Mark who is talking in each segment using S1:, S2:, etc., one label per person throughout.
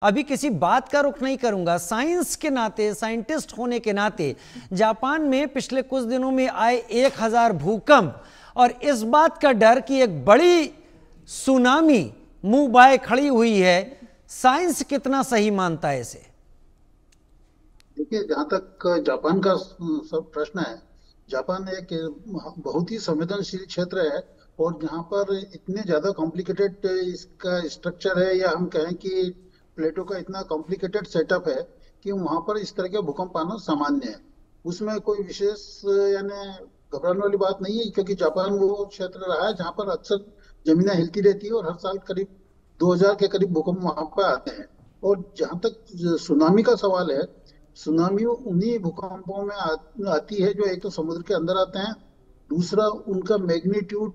S1: अभी किसी बात का रुख नहीं करूंगा, साइंस के नाते, साइंटिस्ट होने के नाते, जापान में पिछले कुछ दिनों में आए 1000 भूकंप और इस बात का डर कि एक बड़ी सुनामी मुंह बाए खड़ी हुई है, साइंस कितना सही मानता है इसे?
S2: देखिए, जहाँ तक जापान का सब प्रश्न है, जापान एक बहुत ही संवेदनशील क्षेत्र है। और जहाँ पर इतने ज्यादा कॉम्प्लिकेटेड इसका स्ट्रक्चर है, या हम कहें कि प्लेटो का इतना कॉम्प्लिकेटेड सेटअप है कि वहाँ पर इस तरह के भूकंप आना सामान्य है। उसमें कोई विशेष यानी घबराने वाली बात नहीं है, क्योंकि जापान वो क्षेत्र रहा है जहाँ पर अक्सर जमीनें हिलती रहती है, और हर साल करीब 2000 के करीब भूकंप वहाँ पर आते हैं। और जहाँ तक सुनामी का सवाल है, सुनामी उन्हीं भूकंपों में आती है जो एक तो समुद्र के अंदर आते हैं, दूसरा उनका मैग्नीट्यूड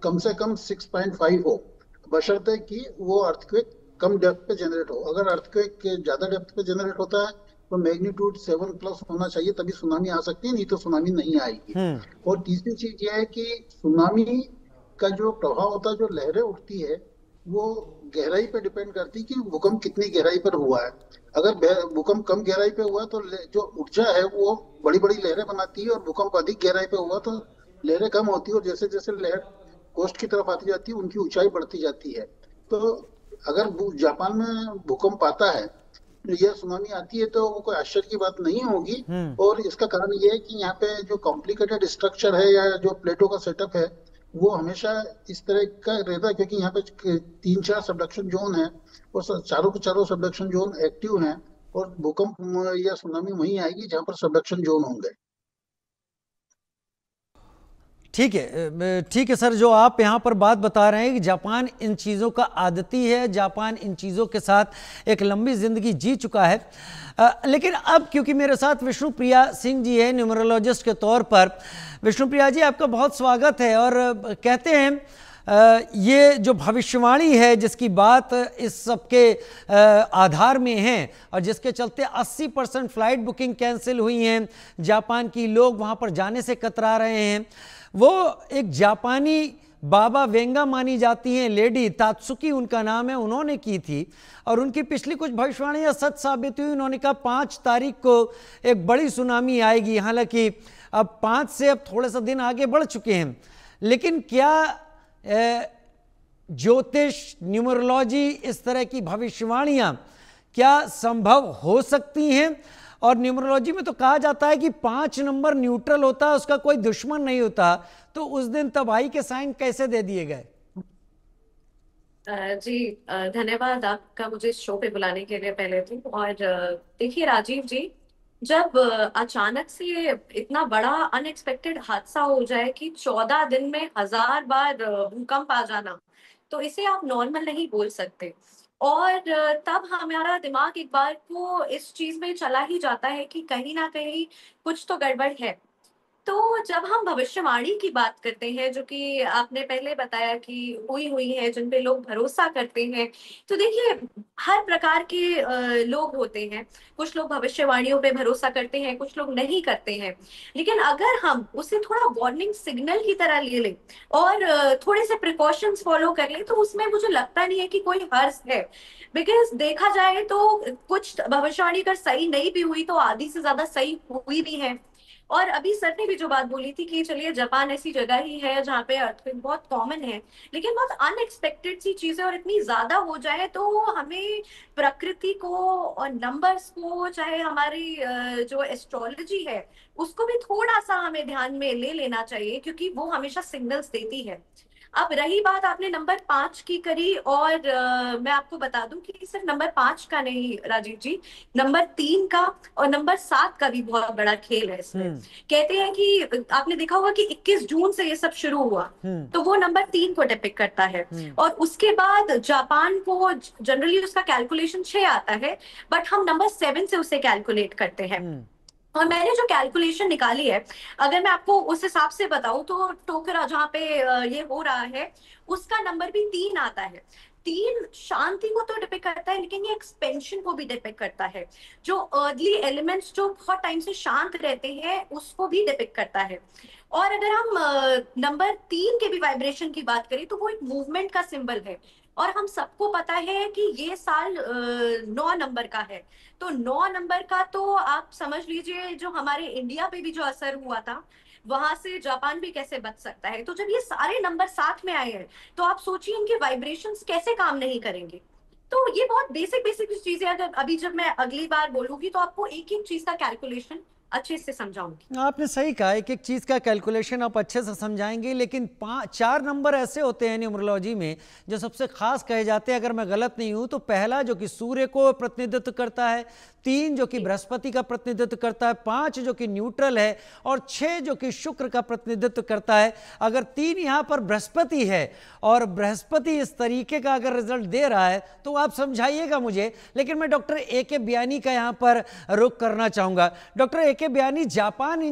S2: कम से कम 6.5 हो, बशर्ते कि वो अर्थक्वेक कम डेप्थ पे जनरेट हो। अगर अर्थक्वेक ज्यादा डेप्थ पे जनरेट होता है तो मैग्नीट्यूड 7+ होना चाहिए, तभी सुनामी आ सकती है, नहीं तो सुनामी नहीं आएगी।
S1: हम्म।
S2: और तीसरी चीज यह है कि सुनामी का जो प्रभाव होता है, जो लहरें उठती है, वो गहराई पे डिपेंड करती है कि भूकंप कितनी गहराई पर हुआ है। अगर भूकंप कम गहराई पे हुआ तो जो ऊर्जा है वो बड़ी बड़ी लहरें बनाती है, और भूकंप अधिक गहराई पे हुआ तो लहरें कम होती है। और जैसे जैसे लहर कोस्ट की तरफ आती जाती है, उनकी ऊंचाई बढ़ती जाती है। तो अगर जापान में भूकंप आता है या सुनामी आती है तो वो कोई आश्चर्य की बात नहीं होगी।
S1: हम्म।
S2: और इसका कारण ये है कि यहाँ पे जो कॉम्प्लिकेटेड स्ट्रक्चर है, या जो प्लेटो का सेटअप है, वो हमेशा इस तरह का रहता है, क्योंकि यहाँ पे 3-4 सबडक्शन जोन है, और चारों के चारों सबडक्शन जोन एक्टिव हैं। और भूकंप या सुनामी वहीं आएगी जहाँ पर सबडक्शन जोन होंगे।
S1: ठीक है, ठीक है सर, जो आप यहाँ पर बात बता रहे हैं कि जापान इन चीज़ों का आदती है, जापान इन चीज़ों के साथ एक लंबी ज़िंदगी जी चुका है। लेकिन अब क्योंकि मेरे साथ विष्णुप्रिया सिंह जी है न्यूमरोलॉजिस्ट के तौर पर, विष्णुप्रिया जी आपका बहुत स्वागत है। और कहते हैं ये जो भविष्यवाणी है जिसकी बात इस सबके आधार में है और जिसके चलते 80% फ्लाइट बुकिंग कैंसिल हुई हैं, जापान की लोग वहाँ पर जाने से कतरा रहे हैं, वो एक जापानी बाबा वेंगा मानी जाती हैं, लेडी तात्सुकी उनका नाम है, उन्होंने की थी। और उनकी पिछली कुछ भविष्यवाणियां सच साबित हुई। उन्होंने कहा 5 तारीख को एक बड़ी सुनामी आएगी। हालांकि अब 5 से अब थोड़े सा दिन आगे बढ़ चुके हैं, लेकिन क्या ज्योतिष, न्यूमरोलॉजी, इस तरह की भविष्यवाणियां क्या संभव हो सकती हैं? और न्यूमरोलॉजी में तो कहा जाता है कि 5 नंबर न्यूट्रल होता है, उसका कोई दुश्मन नहीं होता। तो उस दिन तबाही के साइन कैसे दे दिए गए?
S3: जी, धन्यवाद आपका मुझे इस शो पे बुलाने के लिए पहले तो। और देखिए राजीव जी, जब अचानक से इतना बड़ा अनएक्सपेक्टेड हादसा हो जाए कि 14 दिन में 1000 बार भूकंप आ जाना, तो इसे आप नॉर्मल नहीं बोल सकते। और तब हमारा दिमाग एक बार को इस चीज में चला ही जाता है कि कहीं ना कहीं कुछ तो गड़बड़ है। तो जब हम भविष्यवाणी की बात करते हैं, जो कि आपने पहले बताया कि हुई हुई है, जिन पे लोग भरोसा करते हैं, तो देखिए हर प्रकार के लोग होते हैं। कुछ लोग भविष्यवाणियों पे भरोसा करते हैं, कुछ लोग नहीं करते हैं। लेकिन अगर हम उसे थोड़ा वार्निंग सिग्नल की तरह ले लें और थोड़े से प्रिकॉशंस फॉलो कर लें, तो उसमें मुझे लगता नहीं है कि कोई हर्ज है। बिकॉज देखा जाए तो कुछ भविष्यवाणी अगर सही नहीं भी हुई तो आधी से ज्यादा सही हुई भी है। और अभी सर ने भी जो बात बोली थी कि चलिए जापान ऐसी जगह ही है जहाँ पे अर्थक्वेक बहुत कॉमन है, लेकिन बहुत अनएक्सपेक्टेड सी चीजें और इतनी ज्यादा हो जाए तो हमें प्रकृति को और नंबर्स को, चाहे हमारी जो एस्ट्रोलॉजी है, उसको भी थोड़ा सा हमें ध्यान में ले लेना चाहिए, क्योंकि वो हमेशा सिग्नल्स देती है। अब रही बात, आपने नंबर 5 की करी, और मैं आपको बता दूं कि सिर्फ नंबर 5 का नहीं राजीव जी, नंबर 3 का और नंबर 7 का भी बहुत बड़ा खेल है इसमें।
S1: हम्म।
S3: कहते हैं कि आपने देखा होगा कि 21 जून से ये सब शुरू हुआ,
S1: हम्म।
S3: तो वो नंबर 3 को डिपिक्ट करता है।
S1: हम्म।
S3: और उसके बाद जापान को जनरली उसका कैलकुलेशन 6 आता है, बट हम नंबर 7 से उसे कैलकुलेट करते हैं।
S1: हम्म।
S3: और मैंने जो कैलकुलेशन निकाली है, अगर मैं आपको उस हिसाब से बताऊं, तो टोकरा जहाँ पे ये हो रहा है, उसका नंबर भी 3 आता है। 3 शांति को तो डिपिक्ट करता है, लेकिन ये एक्सपेंशन को भी डिपिक्ट करता है। जो अर्ली एलिमेंट्स जो बहुत टाइम से शांत रहते हैं, उसको भी डिपिक्ट करता है। और अगर हम नंबर 3 के भी वाइब्रेशन की बात करें, तो वो एक मूवमेंट का सिंबल है। और हम सबको पता है कि ये साल 9 नंबर का है। तो 9 नंबर का तो आप समझ लीजिए जो हमारे इंडिया पे भी जो असर हुआ था, वहां से जापान भी कैसे बच सकता है। तो जब ये सारे नंबर साथ में आए हैं, तो आप सोचिए इनके वाइब्रेशंस कैसे काम नहीं करेंगे। तो ये बहुत बेसिक बेसिक चीजें, अगर अभी जब मैं अगली बार बोलूंगी तो आपको एक एक चीज का कैलकुलेशन अच्छे से समझाऊंगी।
S1: आपने सही कहा, एक एक चीज़ का कैलकुलेशन आप अच्छे से समझाएंगे, लेकिन 4 नंबर ऐसे होते हैं न्यूमरोलॉजी में जो सबसे खास कहे जाते हैं। अगर मैं गलत नहीं हूं तो पहला जो कि सूर्य को प्रतिनिधित्व करता है, 3 जो कि बृहस्पति का प्रतिनिधित्व करता है, 5 जो कि न्यूट्रल है, और 6 जो कि शुक्र का प्रतिनिधित्व करता है। अगर 3 यहाँ पर बृहस्पति है और बृहस्पति इस तरीके का अगर रिजल्ट दे रहा है तो आप समझाइएगा मुझे। लेकिन मैं डॉक्टर ए के बयानी का यहाँ पर रुख करना चाहूँगा। डॉक्टर ए के बयानी, जापान